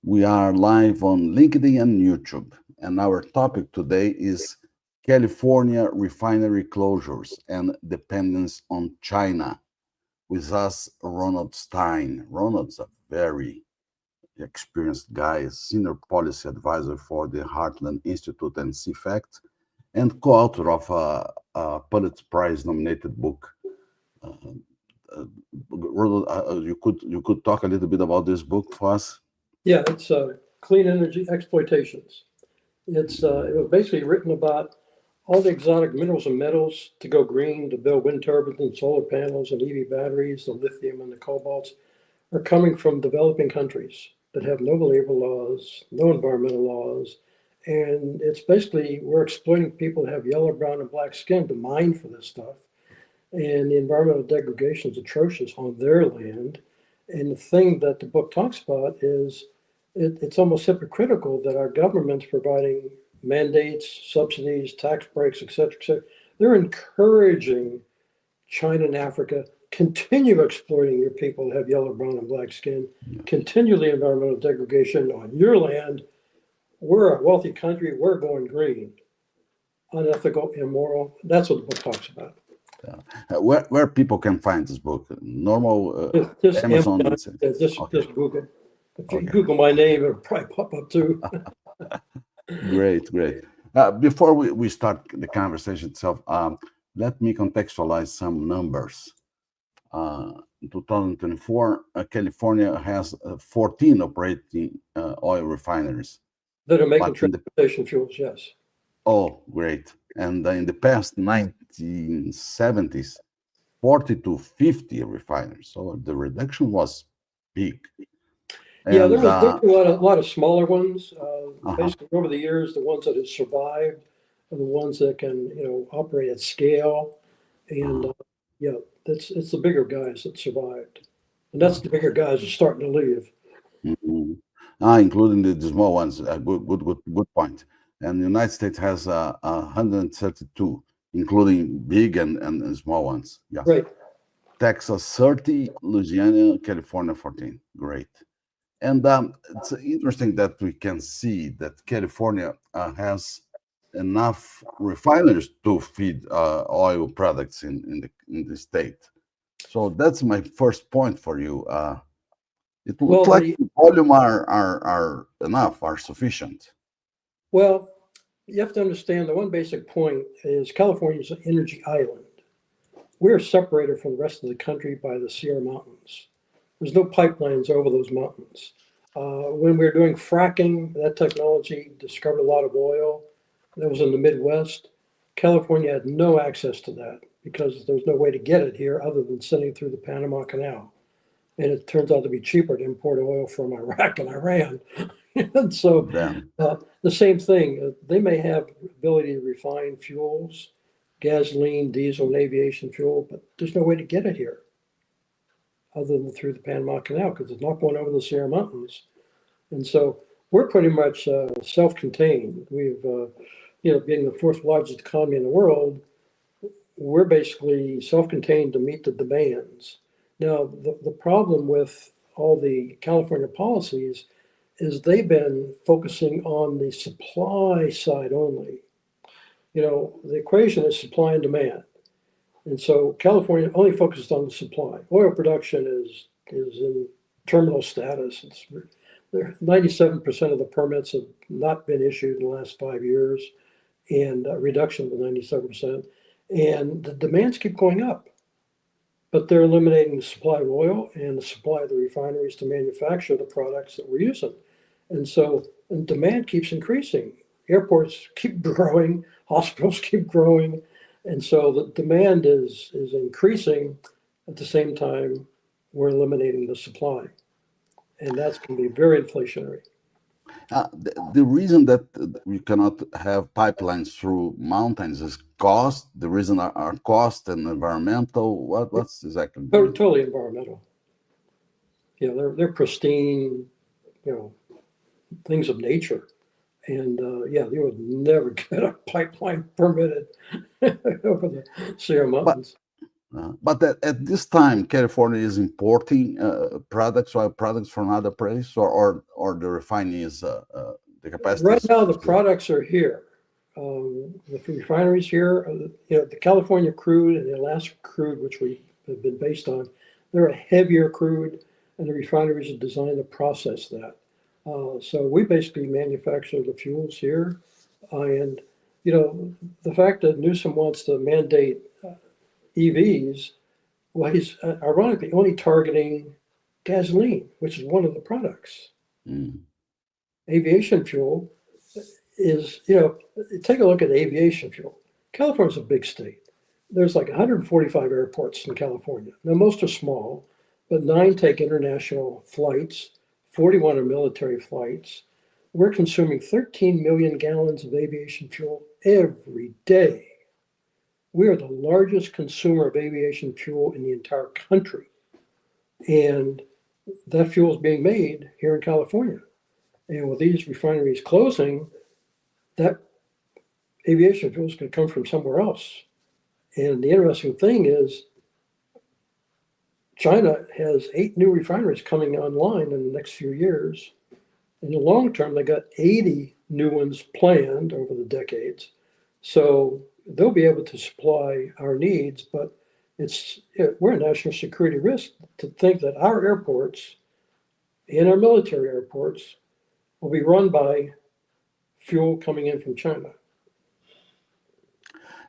We are live on LinkedIn and YouTube, and our topic today is California refinery closures and dependence on China. With us, Ronald Stein. Ronald's a very experienced guy, senior policy advisor for the Heartland Institute and CFACT, and co-author of a Pulitzer Prize nominated book. Uh, Ronald, you could talk a little bit about this book for us? Yeah, it's Clean Energy Exploitations. It was basically written about all the exotic minerals and metals to go green to build wind turbines and solar panels and EV batteries. The lithium and the cobalts are coming from developing countries that have no labor laws, no environmental laws, and it's basically we're exploiting people that have yellow, brown, and black skin to mine for this stuff. And the environmental degradation is atrocious on their land. And the thing that the book talks about is it's almost hypocritical that our government's providing mandates, subsidies, tax breaks, et cetera, et cetera. They're encouraging China and Africa continue exploiting your people that have yellow, brown, and black skin, continue the environmental degradation on your land. We're a wealthy country. We're going green, unethical, immoral. That's what the book talks about. Where people can find this book? Normal Just Amazon, Amazon, let's say. Okay, just Google. If you okay, Google my name, it'll probably pop up too. great, great. Before we start the conversation itself, let me contextualize some numbers. In 2024, California has 14 operating oil refineries, That are making but in the transportation fuels, yes. oh, great. And in the past 1970s, 40 to 50 refineries. So the reduction was big. Yeah, And there were a lot of smaller ones. uh-huh, Basically, over the years, the ones that have survived are the ones that can, operate at scale. And uh-huh, yeah, it's the bigger guys that survived, and that's the okay. bigger guys are starting to leave. Mhm. Including the small ones. Good point. And the United States has 132, including big and small ones. Yeah. Right. Texas 30, Louisiana, California 14. Great. And it's interesting that we can see that California has enough refineries to feed oil products in the state. So that's my first point for you. It looks Well, like the the volume are enough, are sufficient. well, you have to understand the one basic point is California is an energy island. We're separated from the rest of the country by the Sierra Mountains. There's no pipelines over those mountains. When we were doing fracking, that technology discovered a lot of oil that was in the Midwest. California had no access to that because there's no way to get it here other than sending through the Panama Canal. And it turns out to be cheaper to import oil from Iraq and Iran. And so Then, the same thing, they may have ability to refine fuels, gasoline, diesel, and aviation fuel, but there's no way to get it here other than through the Panama Canal because it's not going over the Sierra Mountains. And so we're pretty much self-contained. Being the fourth largest economy in the world, we're basically self-contained to meet the demands. Now, the problem with all the California policies is they've been focusing on the supply side only. The equation is supply and demand. And so California only focused on the supply. Oil production is in terminal status. 97% of the permits have not been issued in the last 5 years, and a reduction to 97%. And the demands keep going up, but they're eliminating the supply of oil and the supply of the refineries to manufacture the products that we're using. And demand keeps increasing. Airports keep growing, hospitals keep growing, and so the demand is increasing. At the same time, we're eliminating the supply, and that's going to be very inflationary. the reason that we cannot have pipelines through mountains is cost. The reason are cost and environmental. What's exactly the reason? Totally environmental. Yeah, they're pristine, you know, things of nature. And yeah, you would never get a pipeline permitted over the Sierra But Mountains. But at this time, California is importing products, oil products from other places, or the refining is the capacity Right is now, the still. products are here. The refineries here, the California crude and the Alaska crude, which we have been based on, they're a heavier crude, and the refineries are designed to process that. So we basically manufacture the fuels here. And, the fact that Newsom wants to mandate EVs, well, he's ironically only targeting gasoline, which is one of the products. Mm. Aviation fuel is, take a look at aviation fuel. California's a big state. There's like 145 airports in California. Now, most are small, but 9 take international flights, 41 are military flights. We're consuming 13 million gallons of aviation fuel every day. We are the largest consumer of aviation fuel in the entire country. And that fuel is being made here in California. And with these refineries closing, that aviation fuel is going to come from somewhere else. And the interesting thing is, China has 8 new refineries coming online in the next few years. In the long term, they got 80 new ones planned over the decades. So they'll be able to supply our needs, but we're a national security risk to think that our airports and our military airports will be run by fuel coming in from China.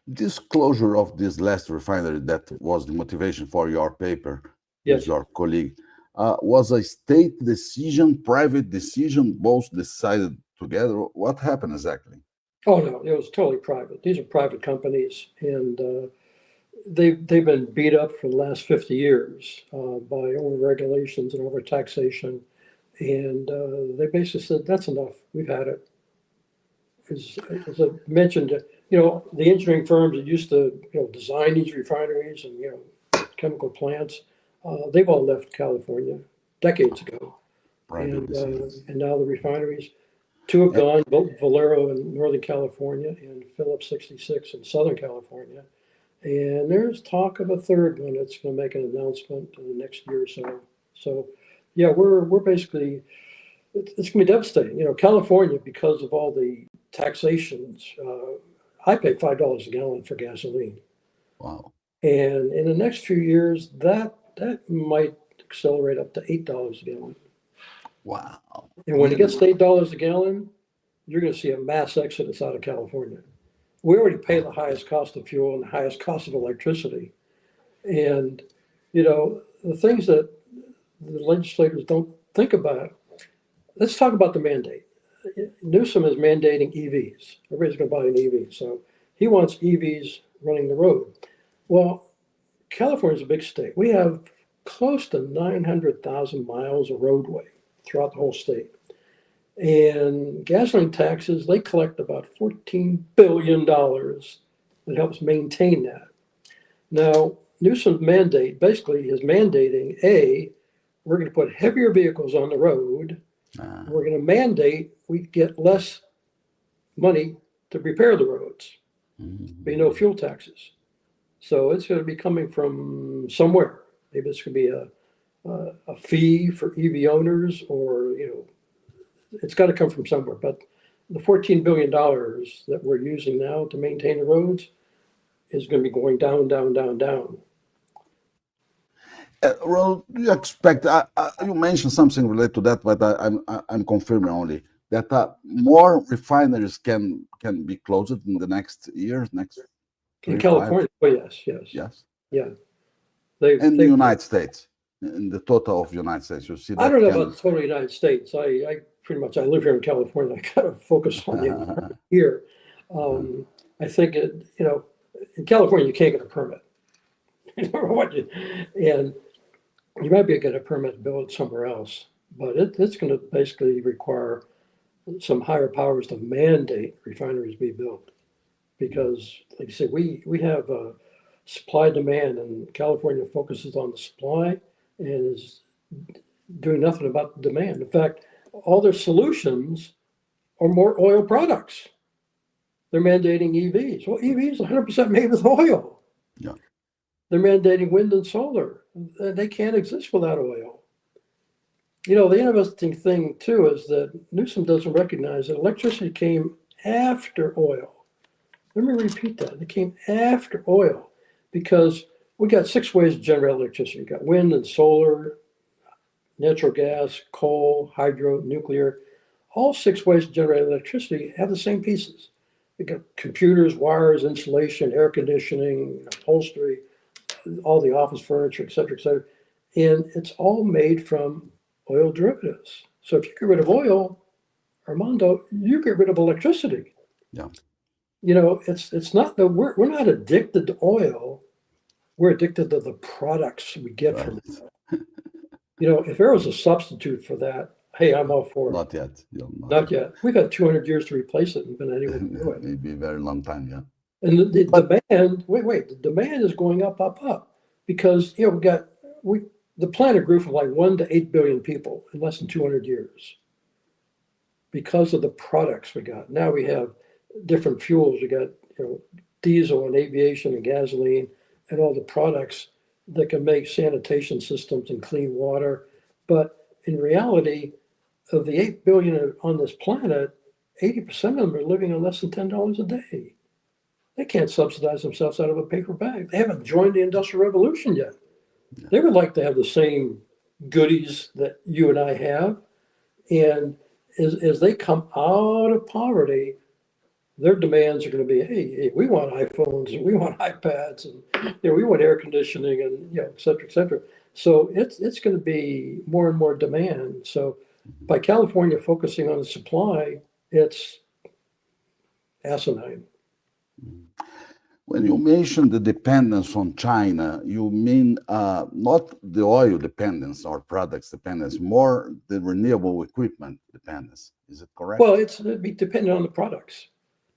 This closure of this last refinery that was the motivation for your paper with Yes. your colleague was a state decision, private decision, both decided together. What happened exactly? Oh, no, it was totally private. These are private companies, and they've been beat up for the last 50 years by over regulations and over taxation. And they basically said, that's enough. We've had it. As I mentioned, the engineering firms that used to, design these refineries and, chemical plants, they've all left California decades ago. Private And, decision. and now the refineries, 2 have gone, Valero in Northern California and Phillips 66 in Southern California. And there's talk of a third one that's going to make an announcement in the next year or so. So, yeah, we're basically, it's going to be devastating. California, because of all the taxations, I pay $5 a gallon for gasoline. Wow. And in the next few years, that might accelerate up to $8 a gallon. Wow. And when it gets to $8 a gallon, you're going to see a mass exodus out of California. We already pay the highest cost of fuel and the highest cost of electricity. And, the things that the legislators don't think about, let's talk about the mandate. Newsom is mandating EVs. Everybody's going to buy an EV. So he wants EVs running the road. Well, California's a big state. We have close to 900,000 miles of roadway throughout the whole state. And gasoline taxes, they collect about $14 billion that helps maintain that. Now, Newsom's mandate basically is mandating we're going to put heavier vehicles on the road. We're going to mandate we get less money to repair the roads. Be no fuel taxes. So it's going to be coming from somewhere. Maybe it's going to be a fee for EV owners, or it's got to come from somewhere. But the $14 billion that we're using now to maintain the roads is going to be going down, down, down, down. Well, you expect, you mentioned something related to that, but I'm confirming only that more refineries can be closed in the next years, next In 3, 5. California, oh yes, Yes. yeah. In the United States, in the total of United States, you see I that don't know about the total United States. I pretty much, I live here in California. I got to focus on the environment here. I think in California you can't get a permit. And you might be able to get a permit to build it somewhere else, but it's going to basically require some higher powers to mandate refineries be built. Because, like I said, we have supply demand, and California focuses on the supply and is doing nothing about the demand. In fact, all their solutions are more oil products. They're mandating EVs. Well, EVs 100% made with oil. Yeah. They're mandating wind and solar. They can't exist without oil. You know, the interesting thing too is that Newsom doesn't recognize that electricity came after oil. Let me repeat that. It came after oil because we got six ways to generate electricity. You got wind and solar, natural gas, coal, hydro, nuclear. All six ways to generate electricity have the same pieces. You got computers, wires, insulation, air conditioning, upholstery, all the office furniture, et cetera, et cetera. And it's all made from oil derivatives. So if you get rid of oil, Armando, you get rid of electricity. Yeah. You know, it's not that we're not addicted to oil. We're addicted to the products we get Right. from it. You know, if there was a substitute for that, hey, I'm all for it. Not yet. Yeah, not Not yet. yet. We've had 200 years to replace it and been anywhere to do it. Maybe a very long time. Yeah. And the But demand, the demand is going up, up, up because, you know, we the planet grew from like 1 to 8 billion people in less than 200 years because of the products we got. Now we have different fuels. We got, you know, diesel and aviation and gasoline and all the products that can make sanitation systems and clean water. But in reality, of the 8 billion on this planet, 80% of them are living on less than $10 a day. They can't subsidize themselves out of a paper bag. They haven't joined the Industrial Revolution yet. They would like to have the same goodies that you and I have. And as they come out of poverty, their demands are going to be, hey, we want iPhones and we want iPads and, you know, we want air conditioning and, you know, et cetera, et cetera. So it's going to be more and more demand. So by California focusing on the supply, it's asinine. when you mention the dependence on China, you mean not the oil dependence or products dependence, more the renewable equipment dependence. Is it correct? Well, it'd be dependent on the products.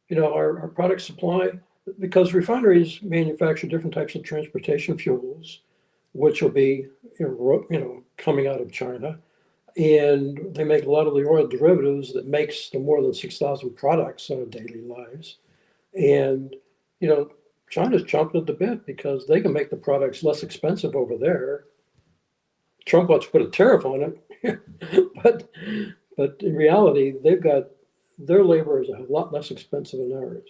You know, our product supply, because refineries manufacture different types of transportation fuels, which will be, coming out of China. And they make a lot of the oil derivatives that makes the more than 6,000 products in our daily lives. And, you know, China's chomping at the bit because they can make the products less expensive over there. Trump wants to put a tariff on it, but in reality, they've got their labor is a lot less expensive than ours.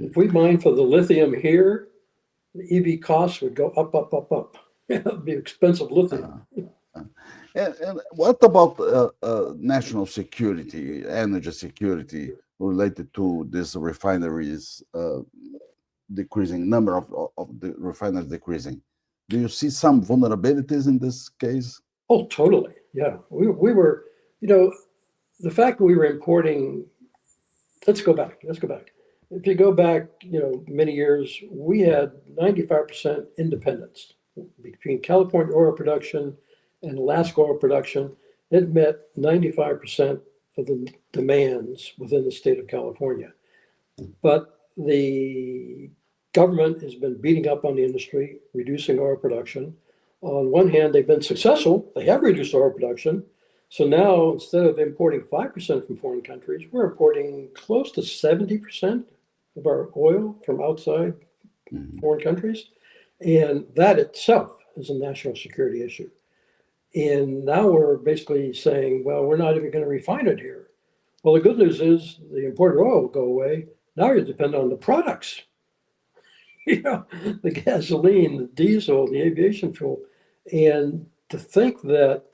If we mine for the lithium here, the EV costs would go up, up, up, up. It'd be expensive lithium. And what about national security, energy security related to this refineries decreasing, number of the refineries decreasing? Do you see some vulnerabilities in this case? Oh, totally. Yeah. We were, you know, the fact that we were importing, let's go back. If you go back, you know, many years, we had 95% independence between California oil production and Alaska oil production. It met 95% of the demands within the state of California. But the government has been beating up on the industry, reducing oil production. On one hand, they've been successful. They have reduced oil production. So now, instead of importing 5% from foreign countries, we're importing close to 70% of our oil from outside foreign countries. And that itself is a national security issue. And now we're basically saying, well, we're not even going to refine it here. Well, the good news is the imported oil will go away. Now you're dependent on the products, you know, the gasoline, the diesel, the aviation fuel. And to think that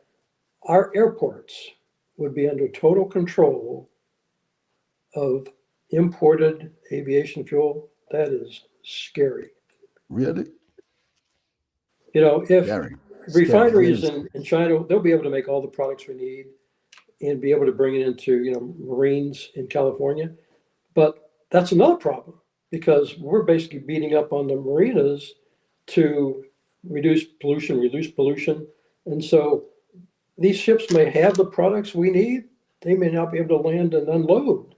our airports would be under total control of imported aviation fuel, that is scary. Really? You know, if Scary. Scary. Really refineries scary. in China, they'll be able to make all the products we need and be able to bring it into, you know, marines in California. But that's another problem because we're basically beating up on the marinas to reduce pollution. And so these ships may have the products we need. They may not be able to land and unload.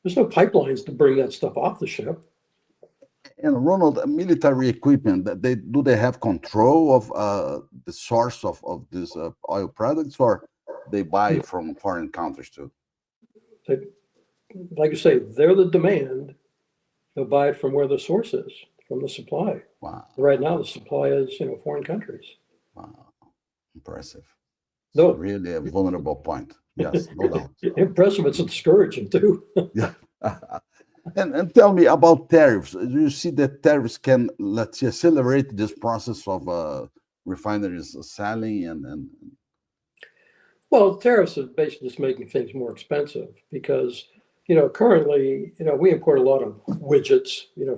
There's no pipelines to bring that stuff off the ship. And Ronald, military equipment, do they have control of the source of these oil products, or they buy from foreign countries too? They, like you say, they're the demand. They'll buy it from where the source is, from the supply. Wow. Right now, the supply is, foreign countries. Wow. Impressive. It's No, really a vulnerable point. Yes, no doubt. impressive. It's discouraging too. Yeah. And tell me about tariffs. Do you see that tariffs can, let's say, accelerate this process of refineries selling and Well, tariffs are basically just making things more expensive because, currently, we import a lot of widgets,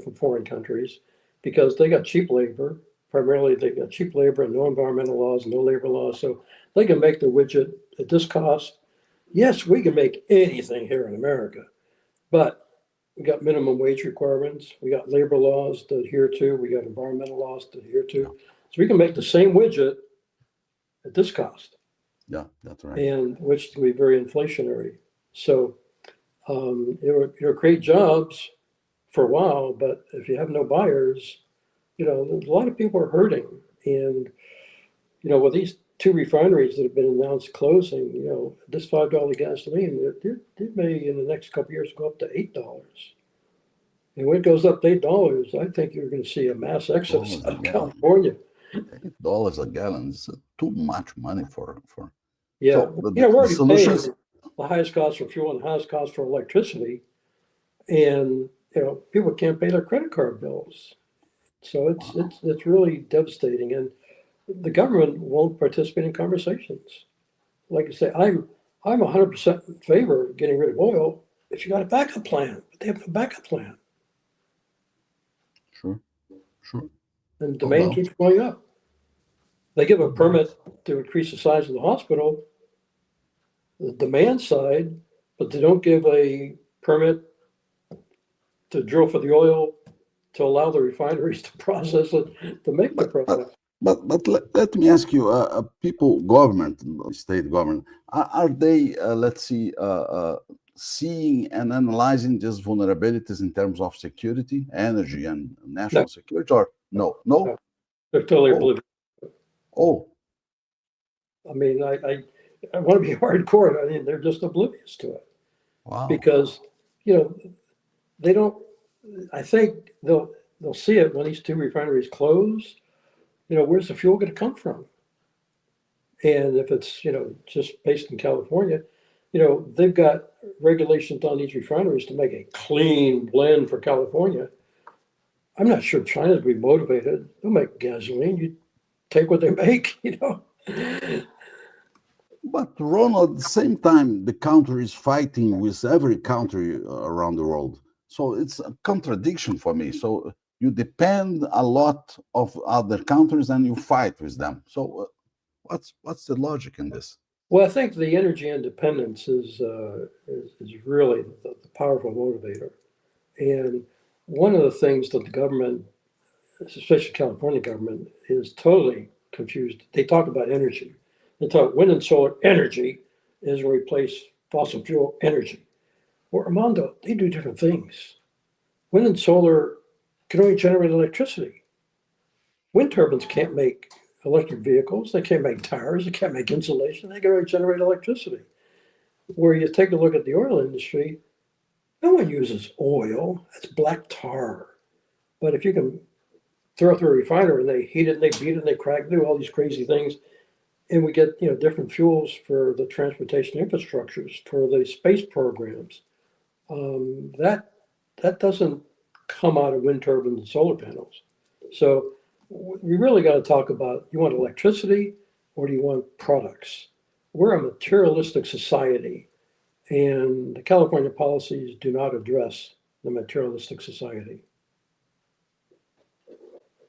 from foreign countries because they got cheap labor. Primarily, they got cheap labor and no environmental laws, no labor laws. So they can make the widget at this cost. Yes, we can make anything here in America, but we got minimum wage requirements. We got labor laws to adhere to. We got environmental laws to adhere to. yeah, So we can make the same widget at this cost, yeah, that's right. and which can be very inflationary. So it'll create jobs for a while, but if you have no buyers, a lot of people are hurting. And with these two refineries that have been announced closing, this $5 gasoline, it may in the next couple of years go up to $8. And when it goes up to $8, I think you're going to see a mass exodus Dollars out a of gallon. California. $8 a gallon is too much money for. Yeah, So we're the already paying solutions. the highest cost for fuel and the highest cost for electricity, and people can't pay their credit card bills. So Wow. it's really devastating, and the government won't participate in conversations. Like I say, I'm 100% in favor of getting rid of oil if you got a backup plan, but they have no backup plan, Sure, sure. and No demand doubt. keeps going up. They give a No doubt. permit to increase the size of the hospital, the demand side, but they don't give a permit to drill for the oil to allow the refineries to process it to make the But but product. but let me ask you, people, government, state government, are they, let's see, seeing and analyzing these vulnerabilities in terms of security, energy, and No, national security, or no, no? no, they're totally Oh, oblivious. oh, I mean, I want to be hardcore. I mean, they're just oblivious to it wow. because you know they don't. I think they'll see it when these two refineries close. Where's the fuel going to come from? And if it's just based in California, they've got regulations on these refineries to make a clean blend for California. I'm not sure China's going to be motivated. They'll make gasoline. You take what they make, But Ronald, at the same time, the country is fighting with every country around the world. So it's a contradiction for me. So you depend a lot of other countries and you fight with them. So what's the logic in this? Well, I think the energy independence is really the powerful motivator. And one of the things that the government, especially California government, is totally confused. They talk about energy. They talk wind and solar energy is going to replace fossil fuel energy. Well, Armando, they do different things. Wind and solar can only generate electricity. Wind turbines can't make electric vehicles. They can't make tires. They can't make insulation. They can only generate electricity. Where you take a look at the oil industry, no one uses oil. That's black tar. But if you can throw it through a refiner and they heat it and they beat it and they crack, do all these crazy things, and we get different fuels for the transportation infrastructures for the space programs. That doesn't come out of wind turbines and solar panels. So we really got to talk about, you want electricity or do you want products? We're a materialistic society, and the California policies do not address the materialistic society.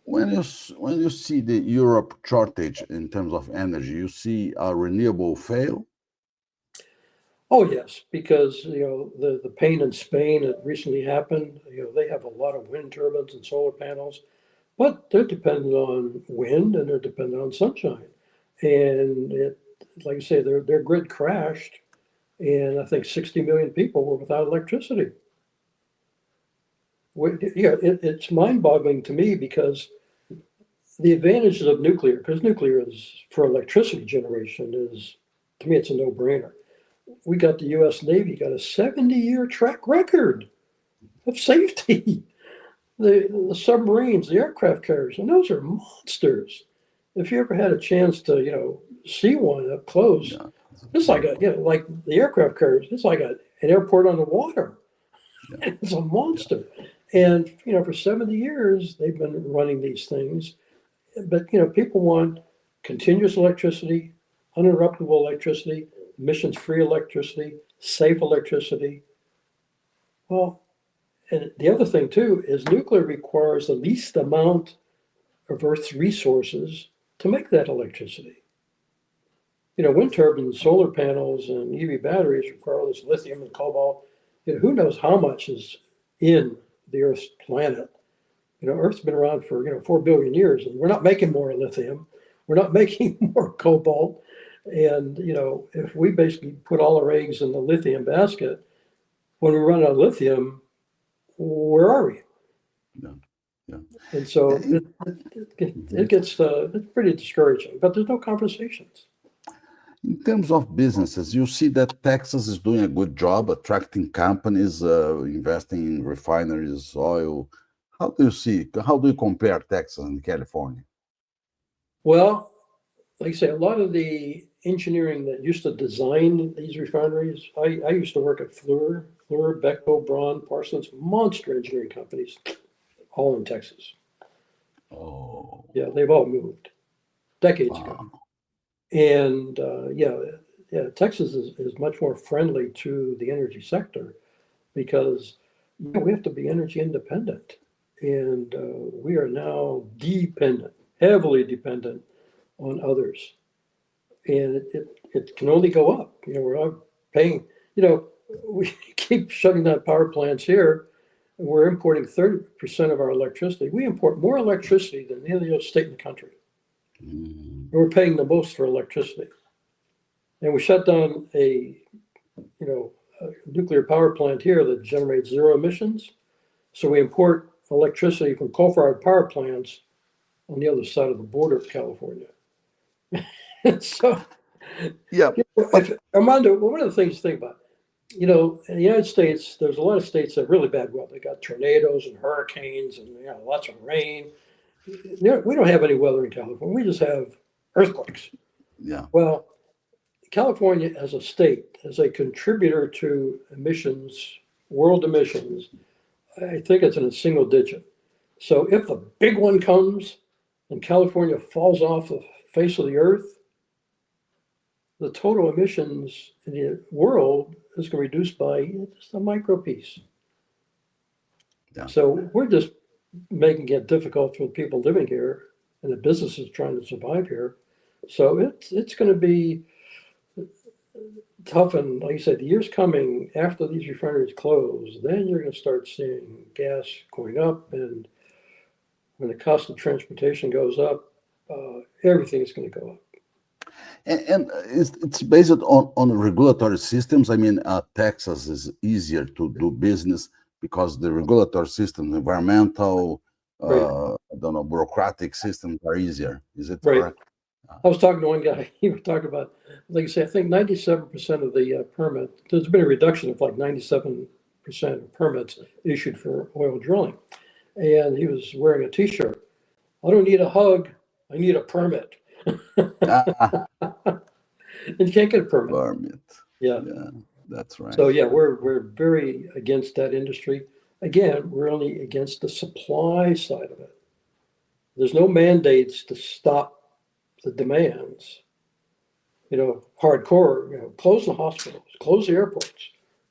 When you see the Europe shortage in terms of energy, you see a renewable fail. Oh, yes, because the pain in Spain that recently happened, they have a lot of wind turbines and solar panels, but they're dependent on wind and they're dependent on sunshine. And like I say, their grid crashed, and I think 60 million people were without electricity. Yeah, it's mind-boggling to me because the advantages of nuclear, because nuclear is for electricity generation, is to me it's a no-brainer. We got the U.S. Navy got a 70-year track record of safety. the submarines, the aircraft carriers, and those are monsters. If you ever had a chance to, see one up close, Yeah, it's like beautiful. like the aircraft carriers, it's like an airport on the water. Yeah, It's a yeah. monster. And, for 70 years, they've been running these things. But, people want continuous electricity, uninterruptible electricity, emissions free electricity, safe electricity. Well, and the other thing too is nuclear requires the least amount of Earth's resources to make that electricity. Wind turbines, solar panels, and EV batteries require all this lithium and cobalt. Who knows how much is in the Earth's planet? Earth's been around for 4 billion years, and we're not making more lithium. We're not making more cobalt. And if we basically put all our eggs in the lithium basket, when we run out of lithium, where are we? Yeah, yeah. And so In, it gets it's pretty discouraging. But there's no conversations. in terms of businesses, you see that Texas is doing a good job attracting companies, investing in refineries, oil. How do you see? How do you compare Texas and California? Well, like I say, a lot of the engineering that used to design these refineries, I used to work at Fluor, Bechtel, Braun, Parsons, monster engineering companies, all in Texas. Oh, Yeah, they've all moved decades ago. wow. And yeah, Texas is much more friendly to the energy sector because we have to be energy independent. And we are now dependent, heavily dependent on others. And it can only go up. We're not paying, you know, we keep shutting down power plants here. And we're importing 30% of our electricity. We import more electricity than any other state in the country. Mm, And we're paying the most for electricity. And we shut down you know, a nuclear power plant here that generates zero emissions. So we import electricity from coal-fired power plants on the other side of the border of California. So, yeah, but Armando, one of the things to think about, in the United States, there's a lot of states that have really bad weather. They got tornadoes and hurricanes and lots of rain. We don't have any weather in California. We just have earthquakes. yeah, Well, California as a state, as a contributor to emissions, world emissions, I think it's in a single digit. So if the big one comes and California falls off the face of the earth, the total emissions in the world is going to reduce by just a micro piece. yeah. So we're just making it difficult for the people living here and the businesses trying to survive here. So it's going to be tough. And like I said, the years coming after these refineries close, then you're going to start seeing gas going up. And when the cost of transportation goes up, everything is going to go up. And it's based on regulatory systems. I mean, Texas is easier to do business because the regulatory systems, environmental, Right, I don't know, bureaucratic systems are easier. Is it right. correct? I was talking to one guy. He was talking about, like I say, I think 97% of the permit. There's been a reduction of like 97% of permits issued for oil drilling. And he was wearing a T-shirt. I don't need a hug. I need a permit. Ah, And you can't get a permit. permit. Yeah. Yeah, that's right. So yeah, we're very against that industry. Again, we're only against the supply side of it. There's no mandates to stop the demands. Hardcore, close the hospitals, close the airports.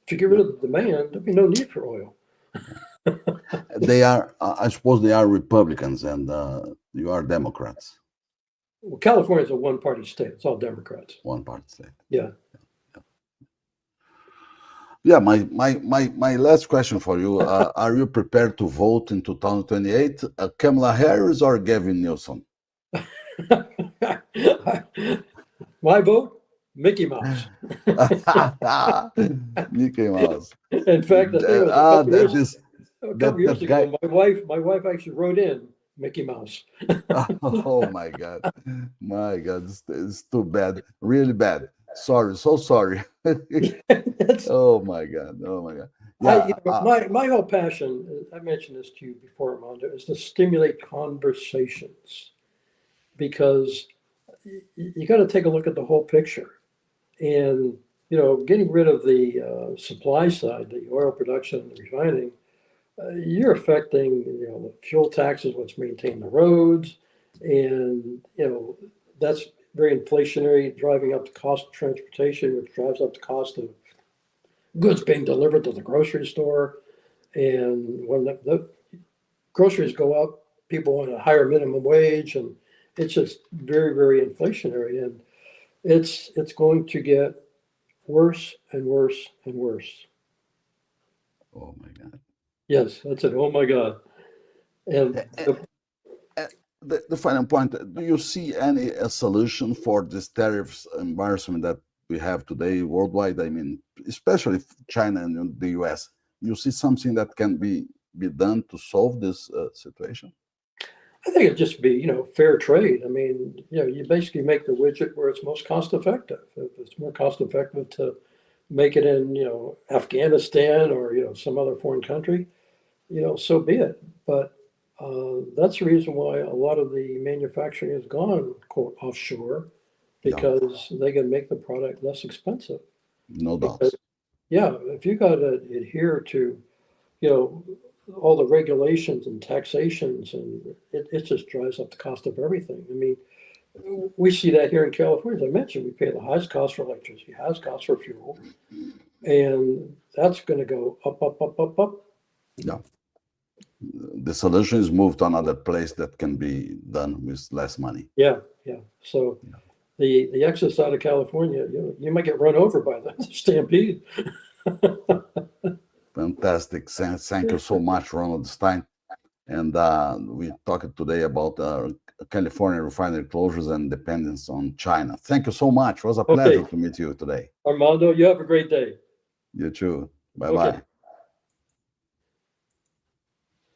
If you get rid Yeah. of the demand, there'll be no need for oil. They are, I suppose they are Republicans and you are Democrats, Well, California is a one-party state. It's all Democrats. one part state. Yeah. Yeah, my last question for you, are you prepared to vote in 2028, Kamala Harris or Gavin Newsom? My vote, Mickey Mouse. Mickey Mouse. In fact, I think it was a couple That years is a couple that years that guy. ago. My wife actually wrote in Mickey Mouse. Oh my God, it's too bad, really bad. Sorry, so sorry. That's Oh my God, oh my God. Yeah. My whole passion, I mentioned this to you before, Armando, is to stimulate conversations because you got to take a look at the whole picture. And, getting rid of the supply side, the oil production and the refining, you're affecting, the fuel taxes, what's maintain the roads. And, that's very inflationary, driving up the cost of transportation, which drives up the cost of goods being delivered to the grocery store. And when the groceries go up, people want a higher minimum wage, and it's just very, very inflationary. And it's going to get worse and worse and worse. Oh my God. Yes, that's it. Oh my God. And Uh, the final point, do you see any solution for this tariffs embarrassment that we have today worldwide? I mean, especially China and the US. You see something that can be done to solve this situation? I think it'd just be, fair trade. I mean, you basically make the widget where it's most cost effective. If it's more cost effective to make it in, Afghanistan or, some other foreign country, so be it. But that's the reason why a lot of the manufacturing has gone, quote, offshore, Yeah, because they can make the product less expensive. no Because, doubts. yeah, if you got to adhere to, you know, all the regulations and taxations, and it just drives up the cost of everything. I mean, we see that here in California. As I mentioned, we pay the highest cost for electricity, highest cost for fuel, and that's going to go up, up, up, up, up. Yeah. The solution is moved to another place that can be done with less money. Yeah, yeah. So the excess out of California, you might get run over by the stampede. Fantastic. Thank you so much, Ronald Stein. And we talked today about California refinery closures and dependence on China. Thank you so much. It was a pleasure Okay, to meet you today. Armando, you have a great day. You too. Bye Okay. bye.